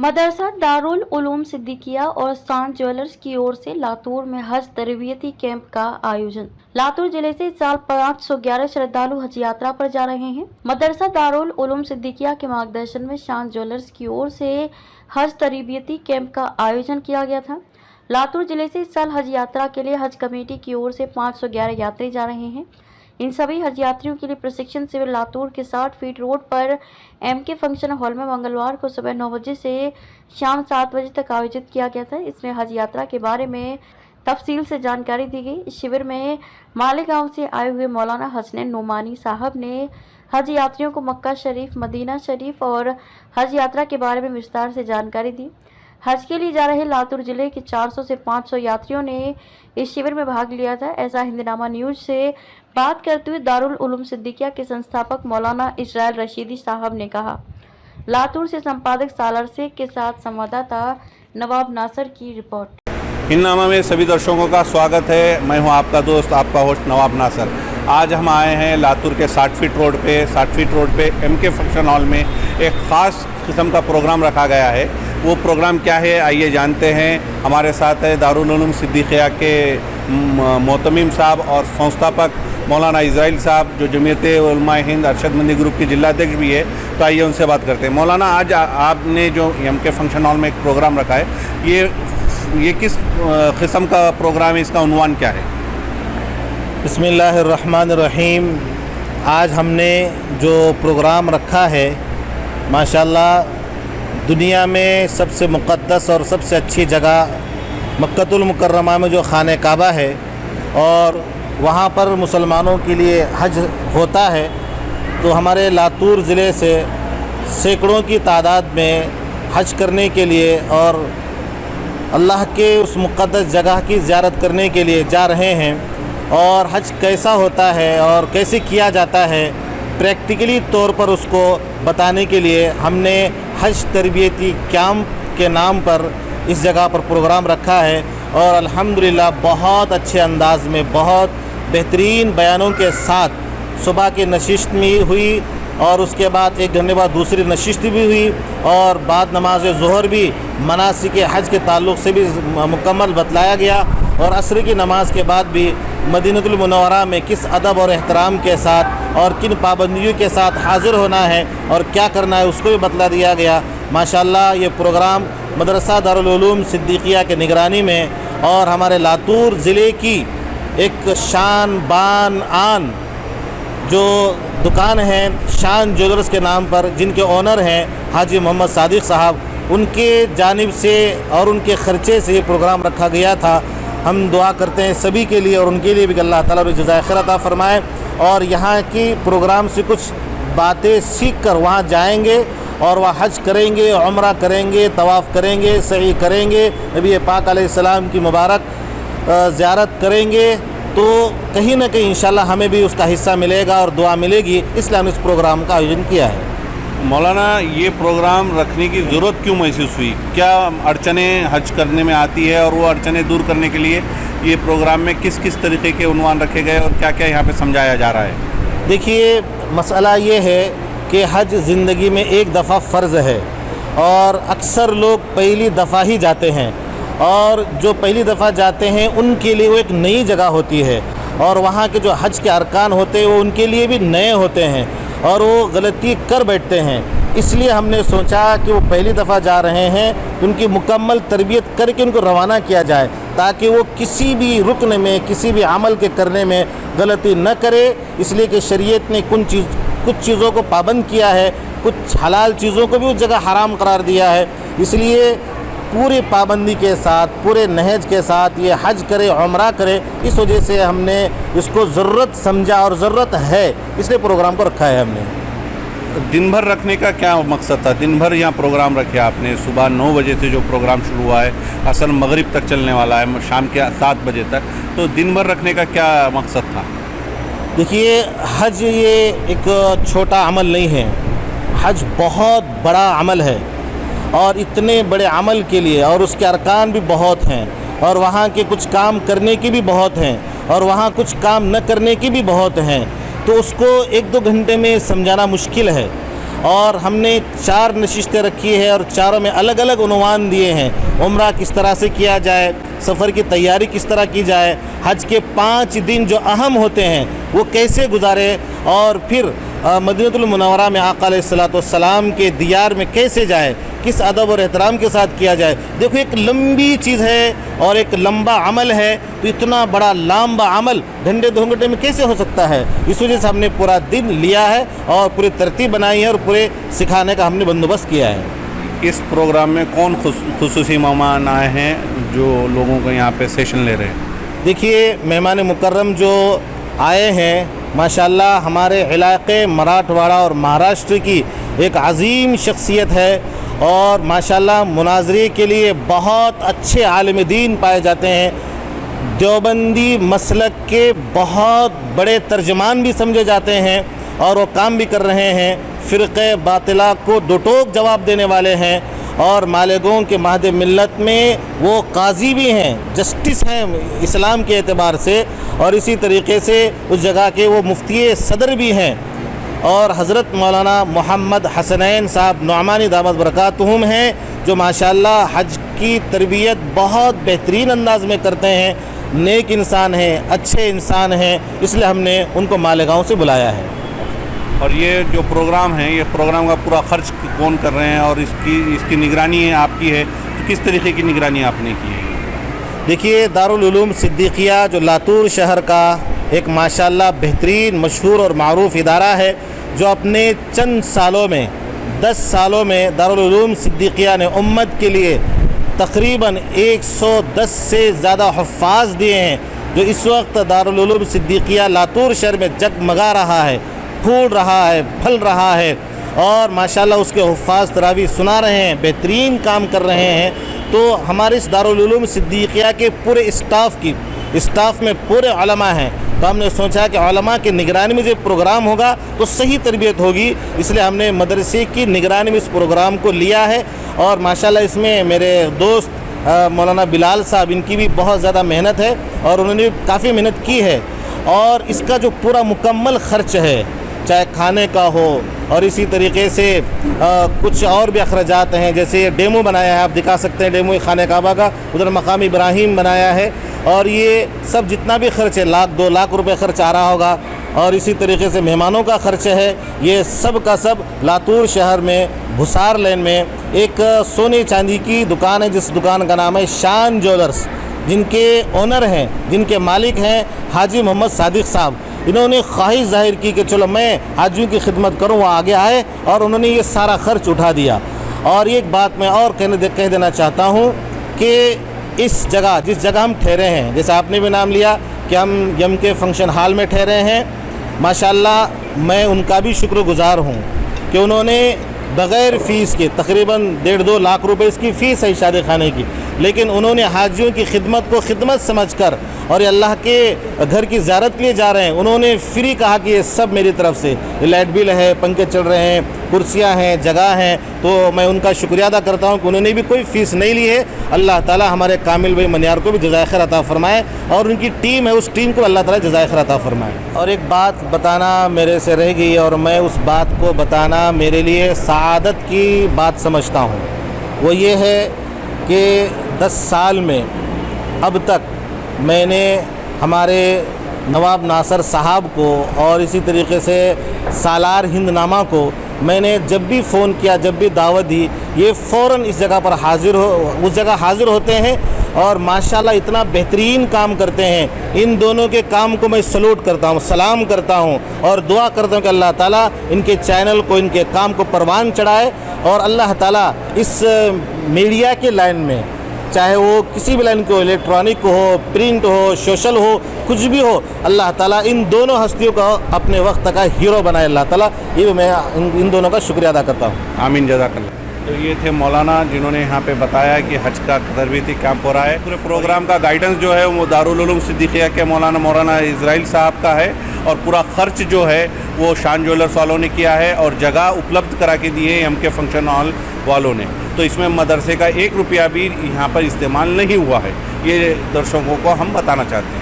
मदरसा दारुल उलूम सिद्दीकिया और शान ज्वेलर्स की ओर से लातूर में हज तरबियती कैंप का आयोजन। लातूर जिले से इस साल 511 श्रद्धालु हज यात्रा पर जा रहे हैं। मदरसा दारुल उलूम सिद्दीकिया के मार्गदर्शन में शान ज्वेलर्स की ओर से हज तरबियती कैंप का आयोजन किया गया था। लातूर जिले से इस साल हज यात्रा के लिए हज कमेटी की ओर से 511 यात्री जा रहे हैं। इन सभी हज यात्रियों के लिए प्रशिक्षण शिविर लातूर के 60 फीट रोड पर MK फंक्शन हॉल में मंगलवार को सुबह 9 बजे से शाम 7 बजे तक आयोजित किया गया था। इसमें हज यात्रा के बारे में तफसील से जानकारी दी गई। इस शिविर में मालेगांव से आए हुए मौलाना हसनैन नोमानी साहब ने हज यात्रियों को मक्का शरीफ, मदीना शरीफ और हज यात्रा के बारे में विस्तार से जानकारी दी। हज के लिए जा रहे लातूर जिले के 400 से 500 यात्रियों ने इस शिविर में भाग लिया था। ऐसा हिंदनामा न्यूज से बात करते हुए दारुल उलूम सिद्दीकिया के संस्थापक मौलाना इस्राइल रशीदी साहब ने कहा। लातूर से संपादक सालार शेख के साथ संवाददाता नवाब नासर की रिपोर्ट। हिंदनामा में सभी दर्शकों का स्वागत है। मैं हूं आपका दोस्त, आपका होस्ट नवाब नासर। आज हम आए हैं लातूर के 60 फीट रोड पे MK फंक्शन हॉल में एक ख़ास किस्म का प्रोग्राम रखा गया है। वो प्रोग्राम क्या है आइए जानते हैं। हमारे साथ है दारुल उलूम सिद्दीकिया के मोहतमीम साहब और संस्थापक मौलाना इस्राइल साहब, जो जमीयत उलमा हिंद अरशद मंदी ग्रुप की जिलाध्यक्ष भी है। तो आइए उनसे बात करते हैं। मौलाना, आज आपने जो MK फंक्शन हॉल में एक प्रोग्राम रखा है, ये किस किस्म का प्रोग्राम है, इसका उन्वान क्या है? बिस्मिल्लाहिर्रहमानिर्रहीम। आज हमने जो प्रोग्राम रखा है, माशाल्लाह दुनिया में सबसे मुक़द्दस और सबसे अच्छी जगह मक्कतुल मुकर्रमा में जो खाने काबा है और वहाँ पर मुसलमानों के लिए हज होता है, तो हमारे लातूर ज़िले से सैकड़ों की तादाद में हज करने के लिए और अल्लाह के उस मुक़द्दस जगह की ज़ियारत करने के लिए जा रहे हैं। और हज कैसा होता है और कैसे किया जाता है, प्रैक्टिकली तौर पर उसको बताने के लिए हमने हज तरबियती कैंप के नाम पर इस जगह पर प्रोग्राम रखा है। और अल्हम्दुलिल्लाह बहुत अच्छे अंदाज़ में, बहुत बेहतरीन बयानों के साथ सुबह की नशिस्त भी हुई और उसके बाद 1 घंटे बाद दूसरी नशिस्त भी हुई और बाद नमाज ज़ोहर भी मनासिक हज के ताल्लुक़ से भी मुकम्मल बतलाया गया। और असर की नमाज के बाद भी मदीनतुल मुनव्वरा में किस अदब और एहतराम के साथ और किन पाबंदियों के साथ हाज़िर होना है और क्या करना है उसको भी बतला दिया गया। माशाल्लाह ये प्रोग्राम मदरसा दारुल उलूम सिद्दीकिया के निगरानी में और हमारे लातूर ज़िले की एक शान बान आन जो दुकान है शान ज्वेलर्स के नाम पर, जिनके ओनर हैं हाजी मोहम्मद सादिक साहब, उनके जानिब से और उनके ख़र्चे से ये प्रोग्राम रखा गया था। हम दुआ करते हैं सभी के लिए और उनके लिए भी अल्लाह ताला जज़ाए खैर अता फरमाए। और यहाँ की प्रोग्राम से कुछ बातें सीख कर वहाँ जाएंगे और वह हज करेंगे, उम्रा करेंगे, तवाफ़ करेंगे, सही करेंगे, नबी पाक अलैहिस्सलाम की मुबारक ज़ियारत करेंगे, तो कहीं ना कहीं इंशाल्लाह हमें भी उसका हिस्सा मिलेगा और दुआ मिलेगी। इसलिए हमने इस प्रोग्राम का आयोजन किया है। मौलाना, ये प्रोग्राम रखने की ज़रूरत क्यों महसूस हुई? क्या अड़चनें हज करने में आती है और वो अड़चनें दूर करने के लिए ये प्रोग्राम में किस किस तरीके के उन्वान रखे गए और क्या क्या यहाँ पे समझाया जा रहा है? देखिए, मसला ये है कि हज ज़िंदगी में एक दफ़ा फ़र्ज़ है और अक्सर लोग पहली दफ़ा ही जाते हैं और जो पहली दफ़ा जाते हैं उनके लिए वो एक नई जगह होती है और वहाँ के जो हज के अरकान होते हैं वो उनके लिए भी नए होते हैं और वो गलती कर बैठते हैं। इसलिए हमने सोचा कि वो पहली दफ़ा जा रहे हैं, उनकी मुकम्मल तरबियत करके उनको रवाना किया जाए ताकि वो किसी भी रुकन में, किसी भी अमल के करने में गलती न करे। इसलिए कि शरीयत ने कुछ चीज़ों को पाबंद किया है, कुछ हलाल चीज़ों को भी उस जगह हराम करार दिया है। इसलिए पूरी पाबंदी के साथ, पूरे नहज के साथ ये हज करे, उम्रा करे। इस वजह से हमने इसको ज़रूरत समझा और ज़रूरत है, इसलिए प्रोग्राम को रखा है हमने। दिन भर रखने का क्या मकसद था? दिन भर यहाँ प्रोग्राम रखे आपने। सुबह 9 बजे से जो प्रोग्राम शुरू हुआ है, असल मगरिब तक चलने वाला है, शाम के 7 बजे तक। तो दिन भर रखने का क्या मकसद था? देखिए, हज ये एक छोटा अमल नहीं है, हज बहुत बड़ा अमल है और इतने बड़े अमल के लिए और उसके अरकान भी बहुत हैं और वहाँ के कुछ काम करने की भी बहुत हैं और वहाँ कुछ काम न करने की भी बहुत हैं। तो उसको 1-2 घंटे में समझाना मुश्किल है। اور ہم نے 4 نشستیں رکھی ہے اور چاروں میں الگ الگ عنوان دیے ہیں۔ عمرہ کس طرح سے کیا جائے، سفر کی تیاری کس طرح کی جائے، حج کے 5 دن جو اہم ہوتے ہیں وہ کیسے گزارے، اور پھر مدینہ المنورہ میں آقا علیہ الصلوۃ والسلام کے دیار میں کیسے جائے، کس ادب اور احترام کے ساتھ کیا جائے۔ دیکھو ایک لمبی چیز ہے اور ایک لمبا عمل ہے، تو اتنا بڑا لمبا عمل گھنٹے 2 گھنٹے میں کیسے ہو سکتا ہے؟ اس وجہ سے ہم نے پورا دن لیا ہے اور پوری ترتیب بنائی ہے اور پورے سکھانے کا ہم نے بندوبست کیا ہے۔ اس پروگرام میں کون خصوصی مہمان آئے ہیں جو لوگوں کو یہاں پہ سیشن لے رہے ہیں؟ دیکھیے مہمان مکرم جو آئے ہیں ماشاءاللہ ہمارے علاقے مراٹھواڑہ اور مہاراشٹر کی ایک عظیم شخصیت ہے، اور ماشاءاللہ مناظرے کے لیے بہت اچھے عالم دین پائے جاتے ہیں، دیوبندی مسلک کے بہت بڑے ترجمان بھی سمجھے جاتے ہیں، اور وہ کام بھی کر رہے ہیں، فرقہ باطلہ کو دو ٹوک جواب دینے والے ہیں، اور مالگوں کے مہد ملت میں وہ قاضی بھی ہیں، جسٹس ہیں اسلام کے اعتبار سے، اور اسی طریقے سے اس جگہ کے وہ مفتی صدر بھی ہیں، اور حضرت مولانا محمد حسنین صاحب نعمانی دامت برکاتہم ہیں جو ماشاءاللہ حج کی تربیت بہت بہترین انداز میں کرتے ہیں، نیک انسان ہیں، اچھے انسان ہیں، اس لیے ہم نے ان کو مالیگاؤں سے بلایا ہے۔ اور یہ جو پروگرام ہے، یہ پروگرام کا پورا خرچ کون کر رہے ہیں، اور اس کی نگرانی ہے آپ کی ہے، تو کس طریقے کی نگرانی آپ نے کی ہے؟ دیکھیے دارالعلوم صدیقیہ جو لاتور شہر کا ایک ماشاءاللہ بہترین مشہور اور معروف ادارہ ہے، جو اپنے چند سالوں میں 10 سالوں میں دارالعلوم صدیقیہ نے امت کے لیے تقریباً 110 سے زیادہ حفاظ دیے ہیں، جو اس وقت دارالعلوم صدیقیہ لاتور شہر میں جگمگا رہا ہے، پھول رہا ہے، پھل رہا ہے، اور ماشاءاللہ اس کے حفاظ تراویح سنا رہے ہیں، بہترین کام کر رہے ہیں۔ تو ہمارے اس دارالعلوم صدیقیہ کے پورے اسٹاف میں پورے علماء ہیں، تو ہم نے سوچا کہ علماء کی نگرانی میں جو پروگرام ہوگا تو صحیح تربیت ہوگی، اس لیے ہم نے مدرسے کی نگرانی میں اس پروگرام کو لیا ہے، اور ماشاءاللہ اس میں میرے دوست مولانا بلال صاحب، ان کی بھی بہت زیادہ محنت ہے، اور انہوں نے کافی محنت کی ہے، اور اس کا جو پورا مکمل خرچ ہے، چاہے کھانے کا ہو اور اسی طریقے سے کچھ اور بھی اخراجات ہیں، جیسے یہ ڈیمو بنایا ہے، آپ دکھا سکتے ہیں ڈیمو خانہ کعبہ کا، ادھر مقام ابراہیم بنایا ہے، اور یہ سب جتنا بھی خرچ ہے 1-2 لاکھ روپے خرچ آ رہا ہوگا، اور اسی طریقے سے مہمانوں کا خرچ ہے، یہ سب کا سب لاتور شہر میں بھسار لین میں ایک سونے چاندی کی دکان ہے، جس دکان کا نام ہے شان جیولرز، جن کے اونر ہیں، جن کے مالک ہیں حاجی محمد صادق صاحب۔ انہوں نے خواہش ظاہر کی کہ چلو میں حاجیوں کی خدمت کروں، وہ آگے آئے اور انہوں نے یہ سارا خرچ اٹھا دیا۔ اور ایک بات میں اور کہہ دینا چاہتا ہوں کہ اس جگہ جس جگہ ہم ٹھہرے ہیں، جیسے آپ نے بھی نام لیا کہ ہم یم کے فنکشن ہال میں ٹھہرے ہیں، ماشاءاللہ میں ان کا بھی شکر گزار ہوں کہ انہوں نے بغیر فیس کے تقریباً 1.5-2 لاکھ روپے اس کی فیس ہے شادی خانے کی، لیکن انہوں نے حاجیوں کی خدمت کو خدمت سمجھ کر، اور یہ اللہ کے گھر کی زیارت کے لیے جا رہے ہیں، انہوں نے فری کہا کہ یہ سب میری طرف سے، لائٹ بل ہے، پنکھے چل رہے ہیں، کرسیاں ہیں، جگہ ہیں، تو میں ان کا شکریہ ادا کرتا ہوں کہ انہوں نے بھی کوئی فیس نہیں لی ہے۔ اللہ تعالی ہمارے کامل بھائی منیار کو بھی جزائے خیر عطا فرمائے، اور ان کی ٹیم ہے، اس ٹیم کو اللہ تعالی جزائے خیر عطا فرمائے۔ اور ایک بات بتانا میرے سے رہ گئی، اور میں اس بات کو بتانا میرے لیے سعادت کی بات سمجھتا ہوں، وہ یہ ہے کہ 10 سال میں اب تک میں نے ہمارے نواب ناصر صاحب کو اور اسی طریقے سے سالار ہند نامہ کو میں نے جب بھی فون کیا، جب بھی دعوت دی، یہ فوراً اس جگہ پر اس جگہ حاضر ہوتے ہیں، اور ماشاءاللہ اتنا بہترین کام کرتے ہیں۔ ان دونوں کے کام کو میں سلوٹ کرتا ہوں، سلام کرتا ہوں، اور دعا کرتا ہوں کہ اللہ تعالیٰ ان کے چینل کو، ان کے کام کو پروان چڑھائے، اور اللہ تعالیٰ اس میڈیا کے لائن میں، چاہے وہ کسی بھی لائن کو، الیکٹرانک ہو، پرنٹ ہو، سوشل ہو، کچھ بھی ہو، اللہ تعالیٰ ان دونوں ہستیوں کا اپنے وقت کا ہیرو بنائے اللہ تعالیٰ، یہ میں ان دونوں کا شکریہ ادا کرتا ہوں۔ آمین، جزاک اللہ۔ تو یہ تھے مولانا جنہوں نے یہاں پہ بتایا کہ حج کا تربیتی کیمپ ہو رہا ہے۔ پورے پروگرام کا گائیڈنس جو ہے وہ دارالعلوم صدیقیہ کے مولانا اسرائیل صاحب کا ہے، اور پورا خرچ جو ہے وہ شان جیولرز والوں نے کیا ہے، اور جگہ اپلبدھ کرا کے دی ہے ایم کے فنکشن ہال والوں نے۔ تو اس میں مدرسے کا 1 روپیہ بھی یہاں پر استعمال نہیں ہوا ہے، یہ درشکوں کو ہم بتانا چاہتے ہیں۔